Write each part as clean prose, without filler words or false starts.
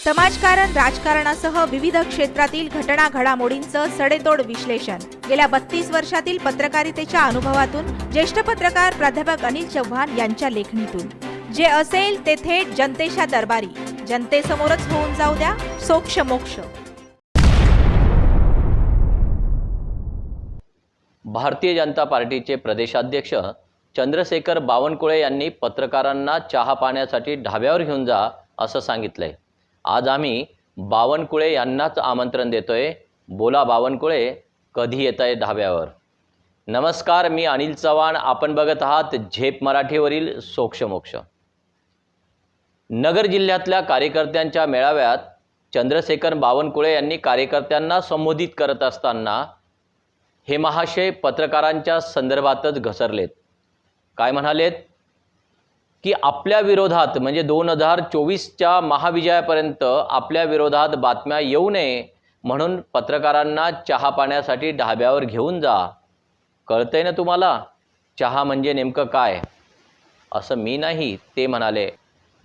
समाजकारण, राजकारणासह विविध क्षेत्रातील घटना घडामोडींचं सडेतोड विश्लेषण गेल्या 32 वर्षातील पत्रकारितेच्या अनुभवातून ज्येष्ठ पत्रकार प्राध्यापक अनिल चव्हाण यांच्या लेखणीतून. जे असेल ते थेट जनतेच्या दरबारी, जनतेसमोरच होऊन जाऊ द्या सोक्ष मोक्ष. भारतीय जनता पार्टीचे प्रदेशाध्यक्ष चंद्रशेखर बावनकुळे यांनी पत्रकारांना चहा पाण्यासाठी ढाब्यावर घेऊन जा असं सांगितलंय. आज आम्ही बावनकुळे यांनाच आमंत्रण देतोय. बोला बावनकुळे, कधी येताय ढाब्यावर? नमस्कार, मी अनिल चव्हाण. आपण बघत आहात झेप मराठीवरील सोक्ष मोक्ष. नगर जिल्ह्यातल्या कार्यकर्त्यांच्या मेळाव्यात चंद्रशेखर बावनकुळे यांनी कार्यकर्त्यांना संबोधित करत असताना हे महाशय पत्रकारांच्या संदर्भातच घसरलेत. काय म्हणालेत की आपल्या विरोधात म्हणजे 2024च्या महाविजयापर्यंत आपल्या विरोधात बातम्या येऊ नये म्हणून पत्रकारांना चहा पाण्यासाठी ढाब्यावर घेऊन जा. कळतंय ना तुम्हाला चहा म्हणजे नेमकं काय? असं मी नाही, ते म्हणाले.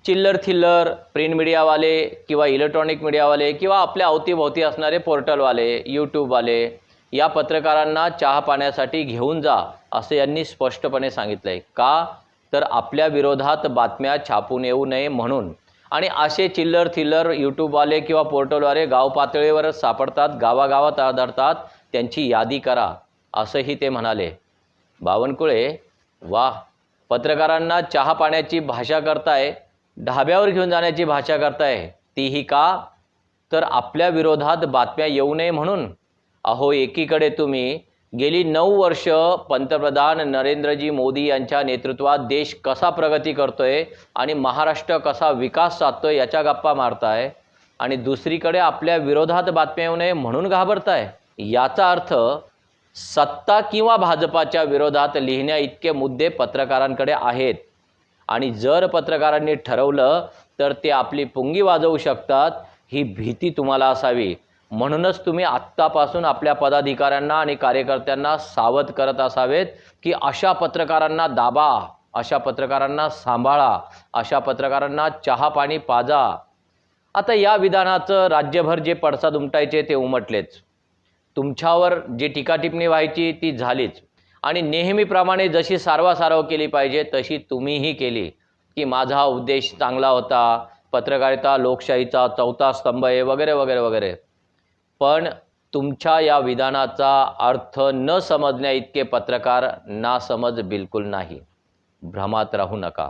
चिल्लर थिल्लर प्रिंट मीडियावाले किंवा इलेक्ट्रॉनिक मीडियावाले किंवा आपल्या अवतीभोवती असणारे पोर्टलवाले, यूट्यूबवाले या पत्रकारांना चहा पाण्यासाठी घेऊन जा असं यांनी स्पष्टपणे सांगितलंय. का? तर आपल्या विरोधात बातम्या छापून येऊ नये म्हणून. आणि असे चिल्लर थिल्लर यूट्यूबवाले किंवा पोर्टलवाले गाव पातळीवरच सापडतात, गावागावात आढळतात, त्यांची यादी करा असंही ते म्हणाले. बावनकुळे, वाह, पत्रकारांना चहा पाण्याची भाषा करताय, ढाब्यावर घेऊन जाण्याची भाषा करताय. तीही का? तर आपल्या विरोधात बातम्या येऊ नये म्हणून. अहो, एकीकडे तुम्ही गेली 9 वर्ष पंतप्रधान नरेंद्रजी मोदी यांच्या नेतृत्वात देश कसा प्रगती करतोय आणि महाराष्ट्र कसा विकास साधतोय याच्या गप्पा मारताय, आणि दुसरीकडे आपल्या विरोधात बातम्या येऊ नये म्हणून घाबरताय. याचा अर्थ सत्ता किंवा भाजपाच्या विरोधात लिहिण्या इतके मुद्दे पत्रकारांकडे आहेत, आणि जर पत्रकारांनी ठरवलं तर ते आपली पुंगी वाजवू शकतात, ही भीती तुम्हाला असावी. म्हणूनच तुम्ही आत्तापासून आपल्या पदाधिकाऱ्यांना आणि कार्यकर्त्यांना सावध करत असावेत की अशा पत्रकारांना दाबा, अशा पत्रकारांना सांभाळा, अशा पत्रकारांना चहा पाणी पाजा. आता या विधानाचं राज्यभर जे पडसाद उमटायचे ते उमटलेच. तुमच्यावर जी टीकाटिप्पणी व्हायची ती झालीच, आणि नेहमीप्रमाणे जशी सारवासारव केली पाहिजे तशी तुम्हीही केली की माझा उद्देश चांगला होता, पत्रकारिता लोकशाहीचा 4था स्तंभ आहे वगैरे वगैरे वगैरे. पण तुमच्या या विधानाचा अर्थ न समजण्या इतके पत्रकार नासमज बिलकुल नाही. भ्रमात राहू नका.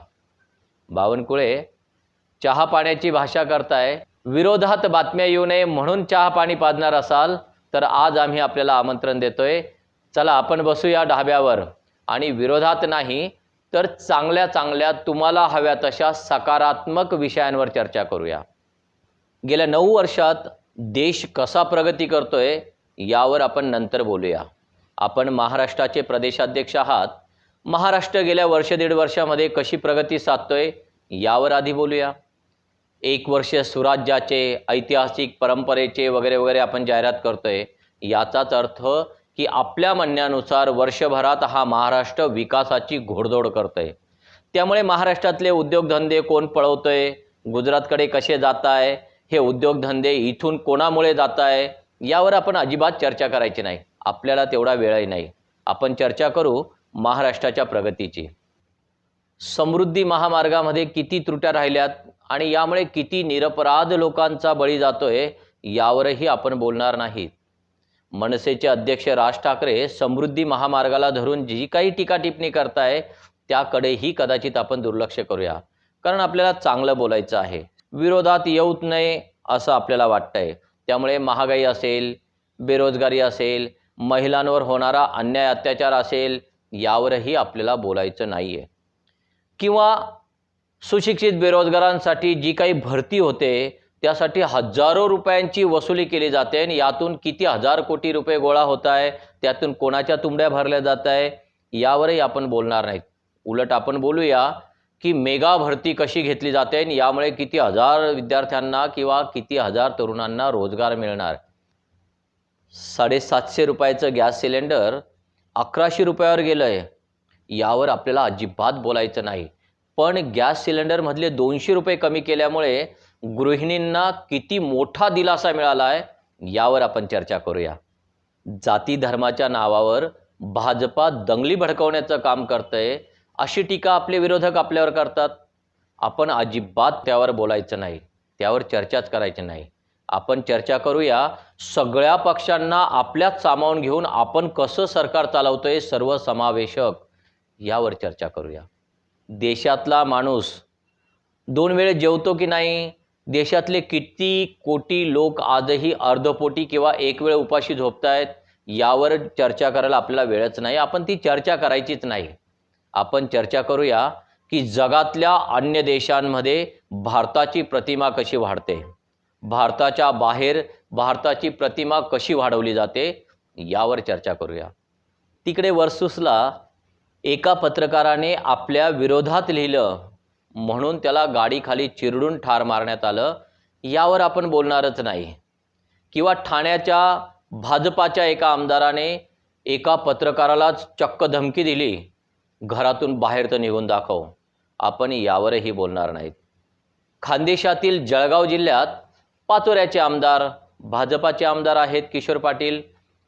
बावनकुळे, चहा पाण्याची भाषा करताय, विरोधात बातम्या येऊ नये म्हणून चहा पाणी पाजणार असाल तर आज आम्ही आपल्याला आमंत्रण देतोय. चला आपण बसूया ढाब्यावर, आणि विरोधात नाही तर चांगल्या चांगल्या तुम्हाला हव्या तशा सकारात्मक विषयांवर चर्चा करूया. गेल्या 9 वर्षात देश कसा प्रगती करतोय यावर आपण नंतर बोलूया. आपण महाराष्ट्राचे प्रदेशाध्यक्ष आहात. महाराष्ट्र गेल्या 1-1.5 वर्षामध्ये कशी प्रगती साधतोय यावर आधी बोलूया. 1 वर्ष सुराज्याचे, ऐतिहासिक परंपरेचे वगैरे वगैरे आपण जाहिरात करतोय. याचाच अर्थ की आपल्या म्हणण्यानुसार वर्षभरात हा महाराष्ट्र विकासाची घोडदौड करतोय. त्यामुळे महाराष्ट्रातले उद्योगधंदे कोण पळवतोय, गुजरातकडे कसे जात आहे, हे उद्योगधंदे इथून कोणामुळे जात आहे यावर आपण अजिबात चर्चा करायची नाही. आपल्याला तेवढा वेळही नाही. आपण चर्चा करू महाराष्ट्राच्या प्रगतीची. समृद्धी महामार्गामध्ये किती त्रुट्या राहिल्यात आणि यामुळे किती निरपराध लोकांचा बळी जातोय यावरही आपण बोलणार नाहीत. मनसेचे अध्यक्ष राज ठाकरे समृद्धी महामार्गाला धरून जी काही टीका टिप्पणी करताय त्याकडेही कदाचित आपण दुर्लक्ष करूया, कारण आपल्याला चांगलं बोलायचं आहे. विरोधात येऊच नये असं आपल्याला वाटतंय. त्यामुळे महागाई असेल, बेरोजगारी असेल, महिलांवर होणारा अन्याय अत्याचार असेल यावरही आपल्याला बोलायचं नाही आहे. किंवा सुशिक्षित बेरोजगारांसाठी जी काही भरती होते त्यासाठी हजारो रुपयांची वसुली केली जाते, आणि यातून किती हजार कोटी रुपये गोळा होत आहे, त्यातून कोणाच्या तुंबड्या भरल्या जात आहे यावरही आपण बोलणार नाहीत. उलट आपण बोलूया की मेगा भरती कशी घेतली जाते आणि यामुळे किती हजार विद्यार्थ्यांना किंवा किती हजार तरुणांना रोजगार मिळणार. 750 रुपयाचं गॅस सिलेंडर 1100 रुपयावर गेलं आहे, यावर आपल्याला अजिबात बोलायचं नाही. पण गॅस सिलेंडरमधले 200 रुपये कमी केल्यामुळे गृहिणींना किती मोठा दिलासा मिळाला आहे यावर आपण चर्चा करूया। जाती धर्माच्या नावावर भाजपा दंगली भडकवण्याचं काम करतंय अशी टीका आपले विरोधक आपल्यावर करतात। आपण अजिबात त्यावर बोलायचं नाही, त्यावर चर्चाच करायची नाही। आपण चर्चा करूया सगळ्या पक्षांना आपल्यात सामावून घेऊन आपण कसं सरकार चालवतोय सर्वसमावेशक यावर चर्चा करूया। देशातला माणूस 2 वेळ जेवतो की नाही, देशातले किती कोटी लोक आजही अर्धपोटी किंवा एक वेळ उपाशी झोपतायत यावर चर्चा करायला आपल्याला वेळच नाही। आपण ती चर्चा करायचीच नाही। आपण चर्चा करूया की जगातल्या अन्य देशांमध्ये भारताची प्रतिमा कशी वाढते, भारताच्या बाहेर भारताची प्रतिमा कशी वाढवली जाते यावर चर्चा करूया। तिकडे वर्सुसला एका पत्रकाराने आपल्या विरोधात लिहिलं म्हणून त्याला गाडीखाली चिरडून ठार मारण्यात आलं यावर आपण बोलणारच नाही। किंवा ठाण्याच्या भाजपाच्या एका आमदाराने एका पत्रकाराला चक्क धमकी दिली, घरातून बाहेर तर निघून दाखव, आपण यावरही बोलणार नाहीत। खानदेशातील जळगाव जिल्ह्यात पाचोऱ्याचे आमदार भाजपाचे आमदार आहेत किशोर पाटील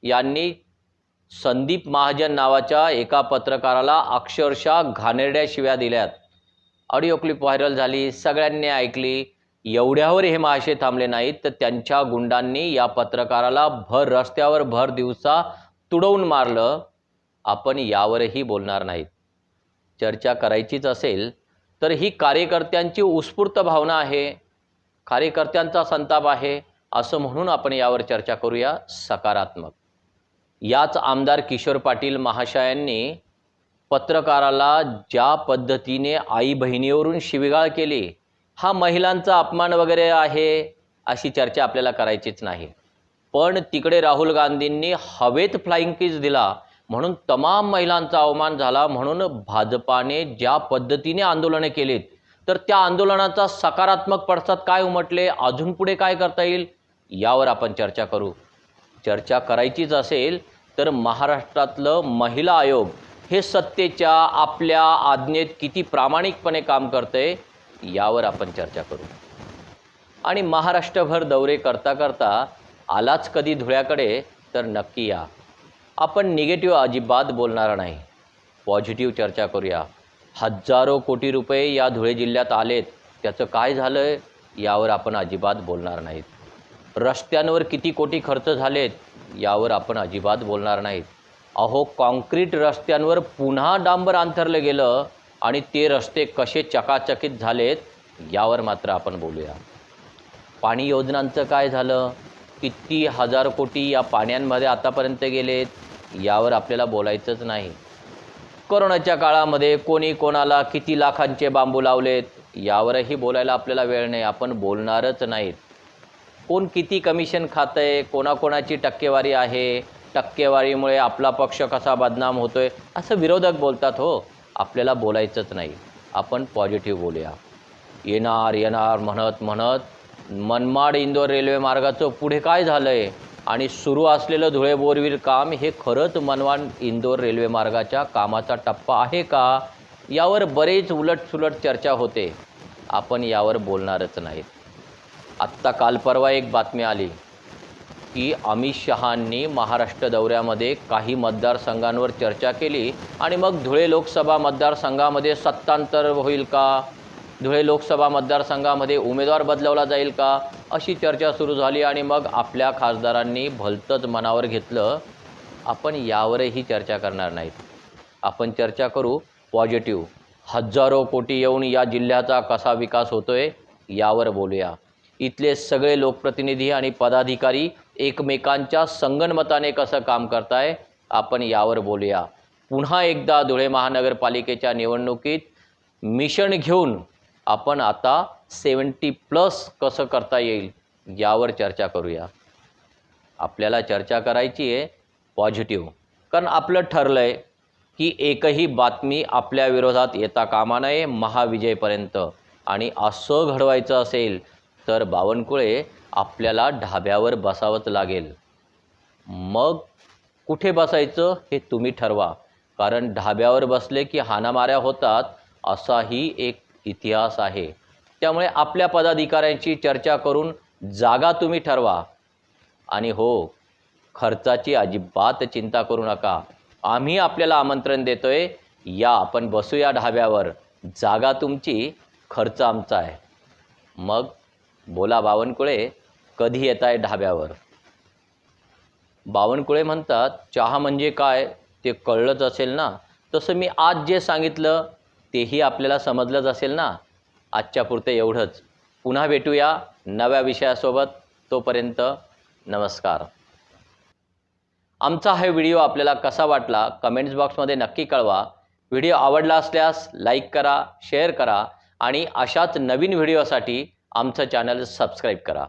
यांनी संदीप महाजन नावाच्या एका पत्रकाराला अक्षरशः घाणेरड्या शिव्या दिल्यात। ऑडिओ क्लिप व्हायरल झाली, सगळ्यांनी ऐकली। एवढ्यावर हे महाशय थांबले नाहीत तर त्यांच्या गुंडांनी या पत्रकाराला भर रस्त्यावर भर दिवसा तुडवून मारलं। आपण यावरही बोलणार नाहीत। चर्चा करायचीच असेल तर ही कार्यकर्त्यांची उत्स्फूर्त भावना आहे, कार्यकर्त्यांचा संताप आहे असं म्हणून आपण यावर चर्चा करूया सकारात्मक। याच आमदार किशोर पाटील महाशयांनी पत्रकाराला ज्या पद्धतीने आई बहिणीवरून शिवीगाळ केली, हा महिलांचा अपमान वगैरे आहे अशी चर्चा आपल्याला करायचीच नाही। पण तिकडे राहुल गांधींनी हवेत फ्लाइंग किस दिला म्हणून तमाम महिलांचा अवमान झाला। म्हणून भाजपाने ज्या पद्धतीने आंदोलने केलीत तर त्या आंदोलनाचा सकारात्मक पडसाद काय उमटले, अजून पुढे काय करता येईल यावर आपण चर्चा करू। चर्चा करायचीच असेल तर महाराष्ट्रातलं महिला आयोग हे सत्तेच्या आपल्या आज्ञेत किती प्रामाणिकपणे काम करते यावर आपण चर्चा करू। आणि महाराष्ट्रभर दौरे करता करता आलाच कधी धुळ्याकडे तर नक्की या। आपण निगेटिव्ह अजिबात बोलणार नाही, पॉझिटिव्ह चर्चा करूया। हजारो कोटी रुपये या धुळे जिल्ह्यात आलेत, त्याचं काय झालं यावर आपण अजिबात बोलणार नाहीत। रस्त्यांवर किती कोटी खर्च झालेत यावर आपण अजिबात बोलणार नाहीत। अहो, कॉन्क्रीट रस्त्यांवर पुन्हा डांबर अंथरलं गेलं आणि ते रस्ते कसे चकाचकीत झालेत यावर मात्र आपण बोलूया। पाणी योजनांचं काय झालं, किती हजार कोटी या पाण्यांमध्ये आतापर्यंत गेलेत यावर आपल्याला बोलायचंच नाही। कोरोनाच्या काळामध्ये कोणी कोणाला किती लाखांचे बांबू लावलेत यावरही बोलायला आपल्याला वेळ नाही, आपण बोलणारच नाहीत। कोण किती कमिशन खातंय, कोणाकोणाची टक्केवारी आहे, टक्केवारीमुळे आपला पक्ष कसा बदनाम होतोय असं विरोधक बोलतात। हो, आपल्याला बोलायचंच नाही, आपण पॉझिटिव्ह बोलूया। येणार येणार म्हणत म्हणत मनमाड इंदोर रेल्वे मार्गाचं पुढे काय झालंय आणि सुरू असलेलं धुळे बोरविल काम हे खरंच मनमाड इंदोर रेल्वे मार्गाच्या कामाचा टप्पा आहे का यावर बरेच उलटसुलट चर्चा होते। आपण यावर बोलणारच नाहीत। आत्ता काल परवा एक बातमी आली की अमित शहांनी महाराष्ट्र दौऱ्यामध्ये काही मतदारसंघांवर चर्चा केली आणि मग धुळे लोकसभा मतदारसंघामध्ये सत्तांतर होईल का, धुळे लोकसभा मतदारसंघामध्ये उमेदवार बदलवला जाईल का अशी चर्चा सुरू झाली आणि मग आपल्या खासदारांनी भलतंच मनावर घेतलं। आपण यावरही चर्चा करणार नाहीत, आपण चर्चा करू पॉझिटिव्ह। हजारो कोटी येऊन या जिल्ह्याचा कसा विकास होतोय यावर बोलूया। इथले सगळे लोकप्रतिनिधी आणि पदाधिकारी एकमेकांच्या संगनमताने कसं काम करताय आपण यावर बोलूया। पुन्हा एकदा धुळे महानगरपालिकेच्या निवडणुकीत मिशन घेऊन आपण आता 70+ कसं करता येईल यावर चर्चा करूया। आपल्याला चर्चा करायची आहे पॉझिटिव्ह, कारण आपलं ठरलं आहे की एकही बातमी आपल्या विरोधात येता कामा नये महाविजयपर्यंत। आणि असं घडवायचं असेल तर बावनकुळे आपल्याला ढाब्यावर बसावंच लागेल। मग कुठे बसायचं हे तुम्ही ठरवा, कारण ढाब्यावर बसले की हाणामाऱ्या होतात असाही एक इतिहास आहे। त्यामुळे आपल्या पदाधिकाऱ्यांची चर्चा करून जागा तुम्ही ठरवा. आणि हो, खर्चाची अजिबात चिंता करू नका. आम्ही आपल्याला आमंत्रण देतोय, या आपण बसूया ढाब्यावर. जागा तुमची, खर्च आमचा आहे. मग बोला बावनकुळे, कधी येताय ढाब्यावर? बावनकुळे म्हणतात, चहा म्हणजे काय ते कळलंच असेल ना. तसं मी आज जे सांगितलं तेही आपल्याला समजलंच असेल ना. आजच्या पुरते एवढंच. पुन्हा भेटूया नव्या विषयासोबत. तोपर्यंत नमस्कार. आमचा हा व्हिडिओ आपल्याला कसा वाटला कमेंट्स बॉक्समध्ये नक्की कळवा. व्हिडिओ आवडला असल्यास लाईक करा, शेअर करा आणि अशाच नवीन व्हिडिओसाठी आमचं चॅनल सबस्क्राईब करा.